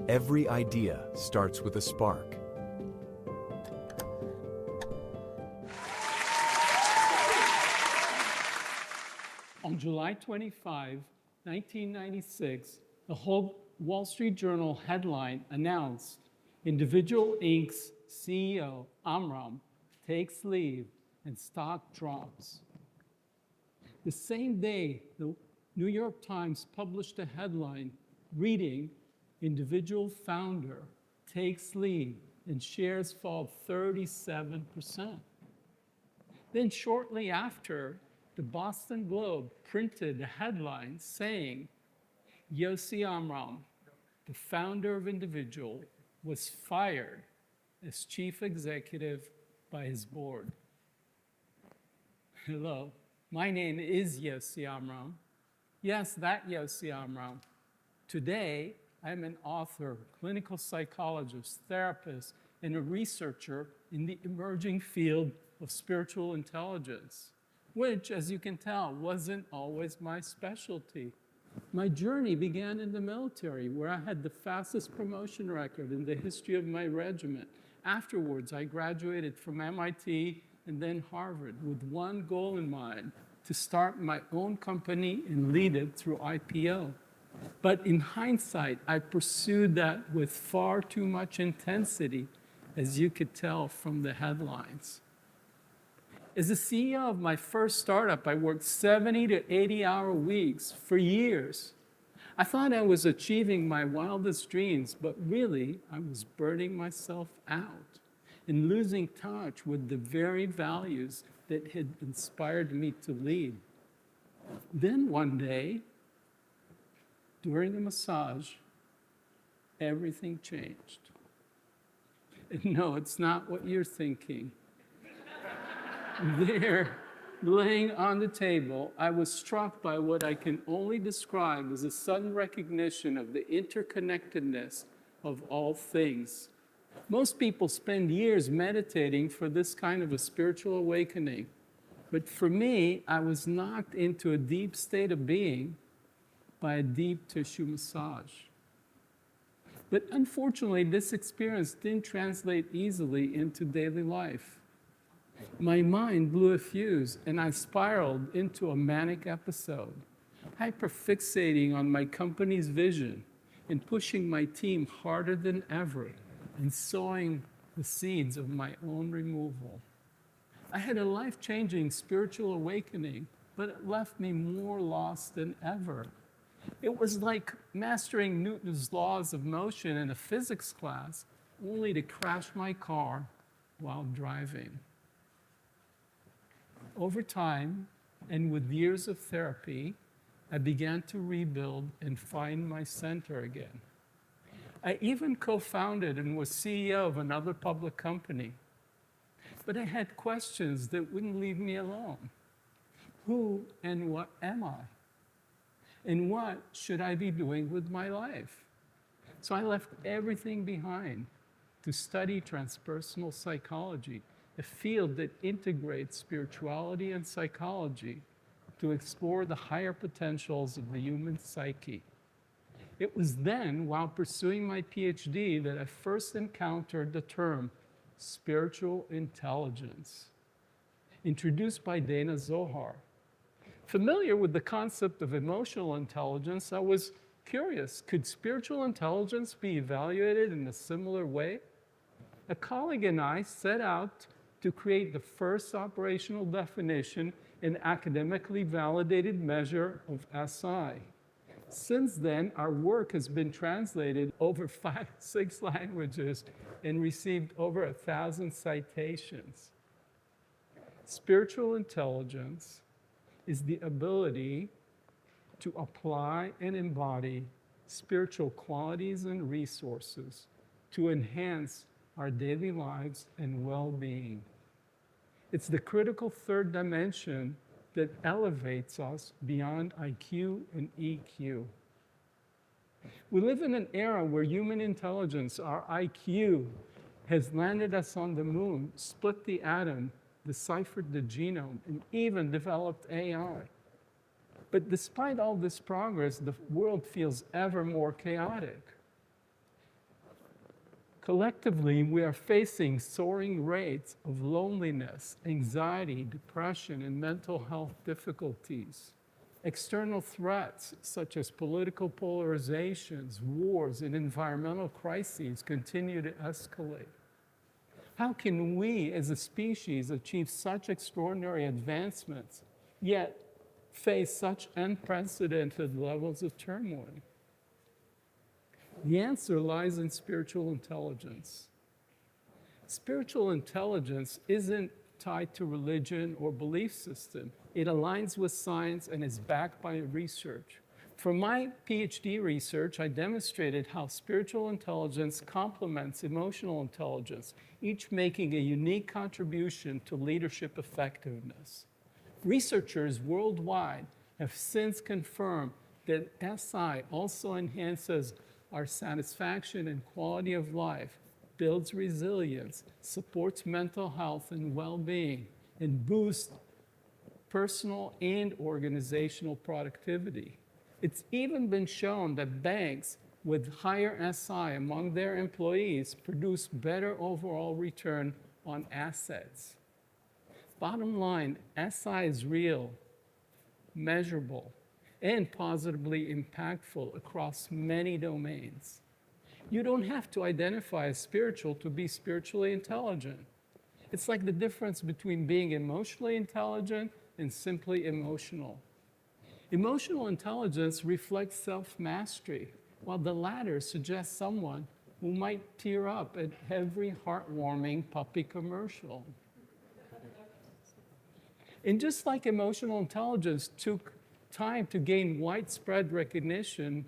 Every idea starts with a spark. On July 25, 1996, the Wall Street Journal headline announced, Individual Inc.'s CEO, Amram, takes leave and stock drops. The same day, the New York Times published a headline reading, Individual Founder takes leave and shares fall 37%. Then shortly after, the Boston Globe printed a headline saying, Yosi Amram, the founder of Individual, was fired as chief executive by his board. Hello, my name is Yosi Amram. Yes, that Yosi Amram. Today, I'm an author, clinical psychologist, therapist, and a researcher in the emerging field of spiritual intelligence, which, as you can tell, wasn't always my specialty. My journey began in the military, where I had the fastest promotion record in the history of my regiment. Afterwards, I graduated from MIT and then Harvard with one goal in mind, to start my own company and lead it through IPO. But in hindsight, I pursued that with far too much intensity, as you could tell from the headlines. As the CEO of my first startup, I worked 70 to 80-hour weeks for years. I thought I was achieving my wildest dreams, but really, I was burning myself out and losing touch with the very values that had inspired me to lead. Then one day, during a massage, everything changed. And no, it's not what you're thinking. There, laying on the table, I was struck by what I can only describe as a sudden recognition of the interconnectedness of all things. Most people spend years meditating for this kind of a spiritual awakening. But for me, I was knocked into a deep state of being by a deep tissue massage. But unfortunately, this experience didn't translate easily into daily life. My mind blew a fuse, and I spiraled into a manic episode, hyperfixating on my company's vision and pushing my team harder than ever and sowing the seeds of my own removal. I had a life-changing spiritual awakening, but it left me more lost than ever. It was like mastering Newton's laws of motion in a physics class, only to crash my car while driving. Over time, and with years of therapy, I began to rebuild and find my center again. I even co-founded and was CEO of another public company. But I had questions that wouldn't leave me alone. Who and what am I? And what should I be doing with my life? So I left everything behind to study transpersonal psychology, a field that integrates spirituality and psychology to explore the higher potentials of the human psyche. It was then, while pursuing my PhD, that I first encountered the term spiritual intelligence, introduced by Dana Zohar. Familiar with the concept of emotional intelligence, I was curious, could spiritual intelligence be evaluated in a similar way? A colleague and I set out to create the first operational definition and academically validated measure of SI. Since then, our work has been translated over 6 languages and received over 1,000 citations. Spiritual intelligence is the ability to apply and embody spiritual qualities and resources to enhance our daily lives and well-being. It's the critical third dimension that elevates us beyond IQ and EQ. We live in an era where human intelligence, our IQ, has landed us on the moon, split the atom, deciphered the genome, and even developed AI. But despite all this progress, the world feels ever more chaotic. Collectively, we are facing soaring rates of loneliness, anxiety, depression, and mental health difficulties. External threats such as political polarizations, wars, and environmental crises continue to escalate. How can we as a species achieve such extraordinary advancements, yet face such unprecedented levels of turmoil? The answer lies in spiritual intelligence. Spiritual intelligence isn't tied to religion or belief system. It aligns with science and is backed by research. For my PhD research, I demonstrated how spiritual intelligence complements emotional intelligence, each making a unique contribution to leadership effectiveness. Researchers worldwide have since confirmed that SI also enhances our satisfaction and quality of life, builds resilience, supports mental health and well-being, and boosts personal and organizational productivity. It's even been shown that banks with higher SI among their employees produce better overall return on assets. Bottom line, SI is real, measurable, and positively impactful across many domains. You don't have to identify as spiritual to be spiritually intelligent. It's like the difference between being emotionally intelligent and simply emotional. Emotional intelligence reflects self-mastery, while the latter suggests someone who might tear up at every heartwarming puppy commercial. And just like emotional intelligence took time to gain widespread recognition,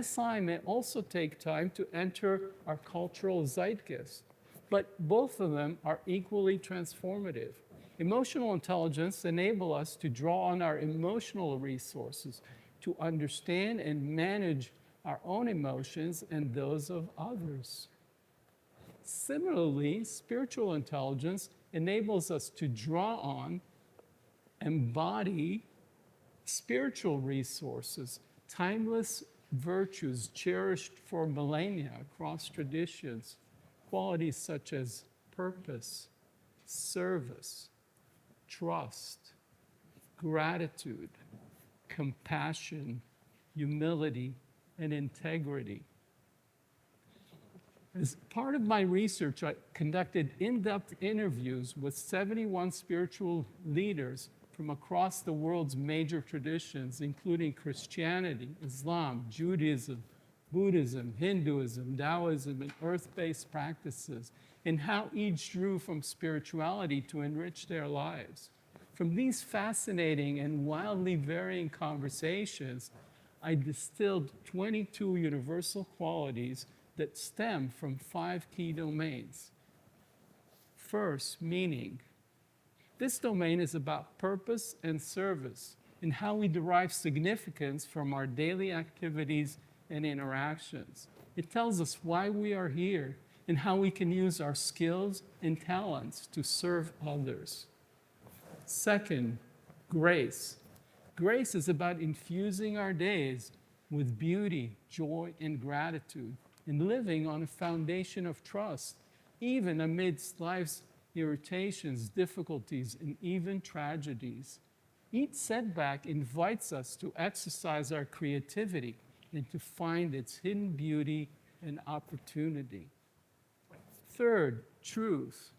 SI may also take time to enter our cultural zeitgeist. But both of them are equally transformative. Emotional intelligence enables us to draw on our emotional resources to understand and manage our own emotions and those of others. Similarly, spiritual intelligence enables us to draw on, embody spiritual resources, timeless virtues cherished for millennia across traditions, qualities such as purpose, service, trust, gratitude, compassion, humility, and integrity. As part of my research, I conducted in-depth interviews with 71 spiritual leaders from across the world's major traditions, including Christianity, Islam, Judaism, Buddhism, Hinduism, Taoism, and earth-based practices, and how each drew from spirituality to enrich their lives. From these fascinating and wildly varying conversations, I distilled 22 universal qualities that stem from 5 key domains. First, meaning. This domain is about purpose and service and how we derive significance from our daily activities and interactions. It tells us why we are here and how we can use our skills and talents to serve others. Second, grace. Grace is about infusing our days with beauty, joy, and gratitude, and living on a foundation of trust, even amidst life's irritations, difficulties, and even tragedies. Each setback invites us to exercise our creativity and to find its hidden beauty and opportunity. Third, truth.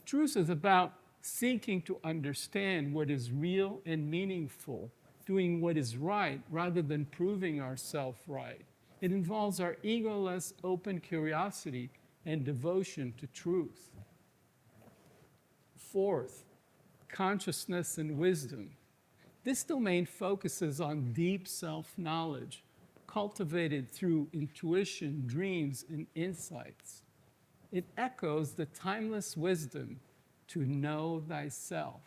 Truth is about seeking to understand what is real and meaningful, doing what is right rather than proving ourselves right. It involves our egoless, open curiosity and devotion to truth. Fourth, consciousness and wisdom. This domain focuses on deep self-knowledge, cultivated through intuition, dreams, and insights. It echoes the timeless wisdom to know thyself,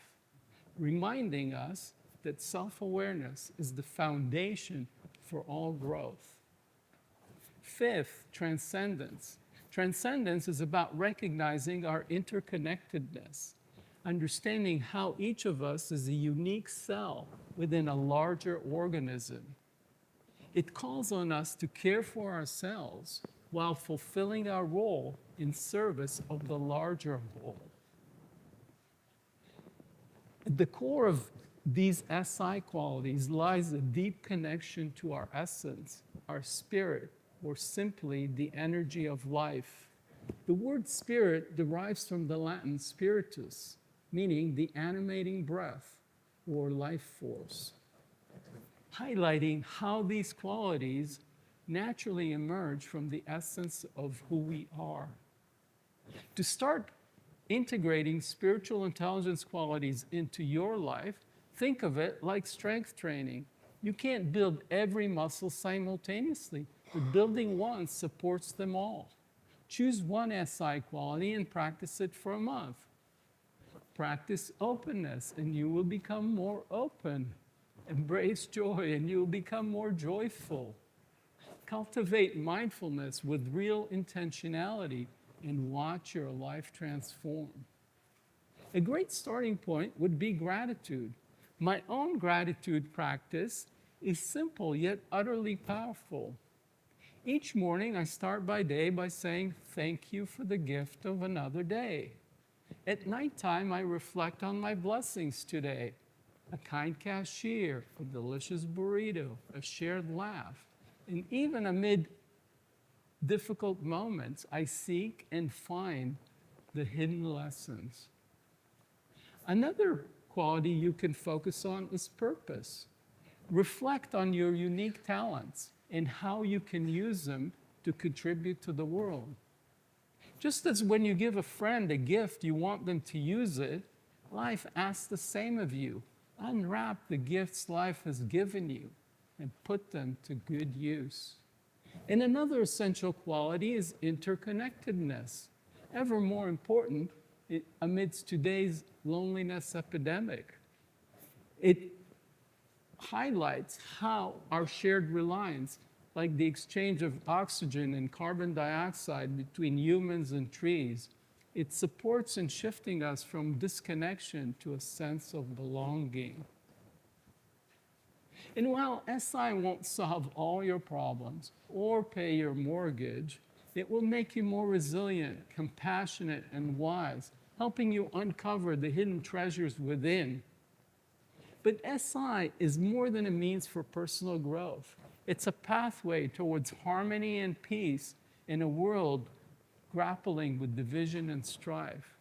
reminding us that self-awareness is the foundation for all growth. Fifth, transcendence. Transcendence is about recognizing our interconnectedness, understanding how each of us is a unique cell within a larger organism. It calls on us to care for ourselves, while fulfilling our role in service of the larger whole. At the core of these SI qualities lies a deep connection to our essence, our spirit, or simply the energy of life. The word spirit derives from the Latin spiritus, meaning the animating breath or life force, highlighting how these qualities naturally emerge from the essence of who we are. To start integrating spiritual intelligence qualities into your life, think of it like strength training. You can't build every muscle simultaneously, but building one supports them all. Choose one SI quality and practice it for a month. Practice openness and you will become more open. Embrace joy and you will become more joyful. Cultivate mindfulness with real intentionality and watch your life transform. A great starting point would be gratitude. My own gratitude practice is simple yet utterly powerful. Each morning I start my day by saying thank you for the gift of another day. At nighttime I reflect on my blessings today. A kind cashier, a delicious burrito, a shared laugh. And even amid difficult moments, I seek and find the hidden lessons. Another quality you can focus on is purpose. Reflect on your unique talents and how you can use them to contribute to the world. Just as when you give a friend a gift, you want them to use it, life asks the same of you. Unwrap the gifts life has given you and put them to good use. And another essential quality is interconnectedness, ever more important amidst today's loneliness epidemic. It highlights how our shared reliance, like the exchange of oxygen and carbon dioxide between humans and trees, it supports in shifting us from disconnection to a sense of belonging. And while SI won't solve all your problems or pay your mortgage, it will make you more resilient, compassionate, and wise, helping you uncover the hidden treasures within. But SI is more than a means for personal growth. It's a pathway towards harmony and peace in a world grappling with division and strife.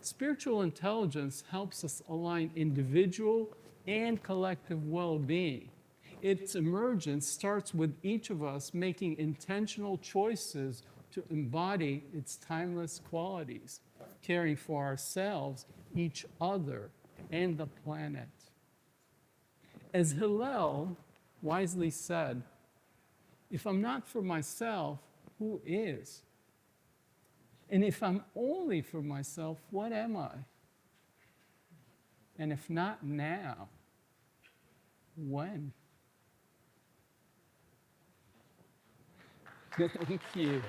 Spiritual intelligence helps us align individual and collective well-being. Its emergence starts with each of us making intentional choices to embody its timeless qualities, caring for ourselves, each other, and the planet. As Hillel wisely said, if I'm not for myself, who is? And if I'm only for myself, what am I? And if not now, when? Thank you.